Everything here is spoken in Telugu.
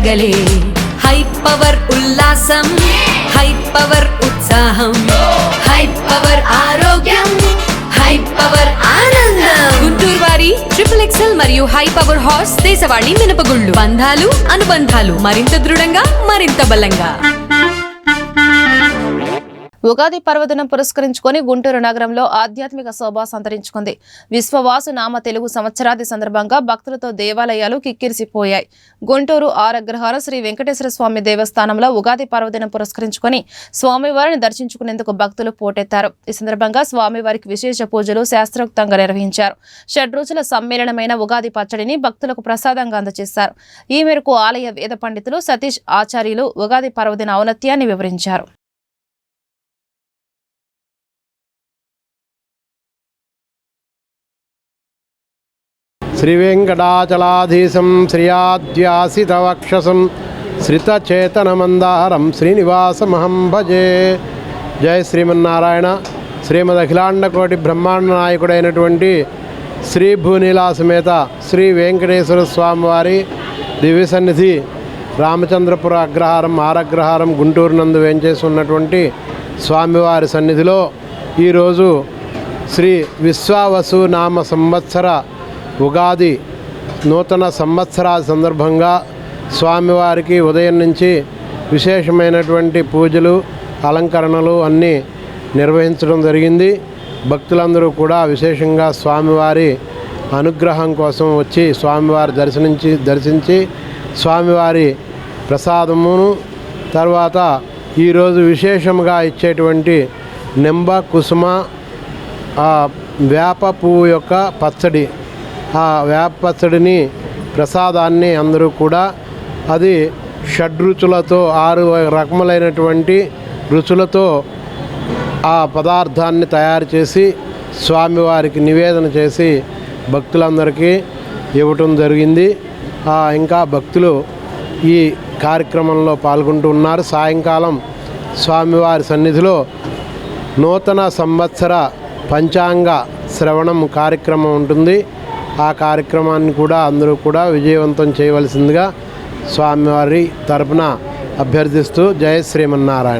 పండగలే. హై పవర్ ఉల్లాసం, హై పవర్ ఉత్సాహం, హై పవర్ ఆరోగ్యం, హై పవర్ ఆనందం. గుంటూరు వారి XXL మరియు హై పవర్ హార్స్ దేశవాళీ మినపగుళ్ళు. బంధాలు అనుబంధాలు మరింత దృఢంగా, మరింత బలంగా. ఉగాది పర్వదినం పురస్కరించుకొని గుంటూరు నగరంలో ఆధ్యాత్మిక శోభ సంతరించుకుంది. విశ్వవాసు నామ తెలుగు సంవత్సరాది సందర్భంగా భక్తులతో దేవాలయాలు కిక్కిరిసిపోయాయి. గుంటూరు ఆరగ్రహార శ్రీ వెంకటేశ్వర స్వామి దేవస్థానంలో ఉగాది పర్వదినం పురస్కరించుకొని స్వామివారిని దర్శించుకునేందుకు భక్తులు పోటెత్తారు. ఈ సందర్భంగా స్వామివారికి విశేష పూజలు శాస్త్రోక్తంగా నిర్వహించారు. షడ్రుచుల సమ్మేళనమైన ఉగాది పచ్చడిని భక్తులకు ప్రసాదంగా అందజేశారు. ఈ మేరకు ఆలయ వేద పండితులు సతీష్ ఆచార్యులు ఉగాది పర్వదిన ఔన్నత్యాన్ని వివరించారు. శ్రీవేంకటాచలాధీశం శ్రియాద్యాసితవక్షసం శ్రితచేతనమందారం శ్రీనివాసమహం భజే. జయ శ్రీమన్నారాయణ. శ్రీమద్ అఖిలాండకోటి బ్రహ్మాండ నాయకుడైనటువంటి శ్రీ భూనీలా సమేత శ్రీ వెంకటేశ్వర స్వామివారి దివ్య సన్నిధి రామచంద్రపుర అగ్రహారం ఆరగ్రహారం గుంటూరు నందు వేంచేసి ఉన్నటువంటి స్వామివారి సన్నిధిలో ఈరోజు శ్రీ విశ్వావసు నామ సంవత్సర ఉగాది నూతన సంవత్సరాల సందర్భంగా స్వామివారికి ఉదయం నుంచి విశేషమైనటువంటి పూజలు అలంకరణలు అన్నీ నిర్వహించడం జరిగింది. భక్తులందరూ కూడా విశేషంగా స్వామివారి అనుగ్రహం కోసం వచ్చి స్వామివారి దర్శించి స్వామివారి ప్రసాదమును తర్వాత ఈరోజు విశేషంగా ఇచ్చేటువంటి నింబ కుసుమ వేప పువ్వు యొక్క పచ్చడి, ఆ వేప పచ్చడిని ప్రసాదాన్ని అందరూ కూడా అది షడ్రుచులతో 6 రకములైనటువంటి రుచులతో ఆ పదార్థాన్ని తయారు చేసి స్వామివారికి నివేదన చేసి భక్తులందరికీ ఇవ్వటం జరిగింది. ఇంకా భక్తులు ఈ కార్యక్రమంలో పాల్గొంటూ ఉన్నారు. సాయంకాలం స్వామివారి సన్నిధిలో నూతన సంవత్సర పంచాంగ శ్రవణం కార్యక్రమం ఉంటుంది. ఆ కార్యక్రమాన్ని కూడా అందరూ కూడా విజయవంతం చేయవలసిందిగా స్వామివారి తరపున అభ్యర్థిస్తూ జయ శ్రీమన్నారాయణ.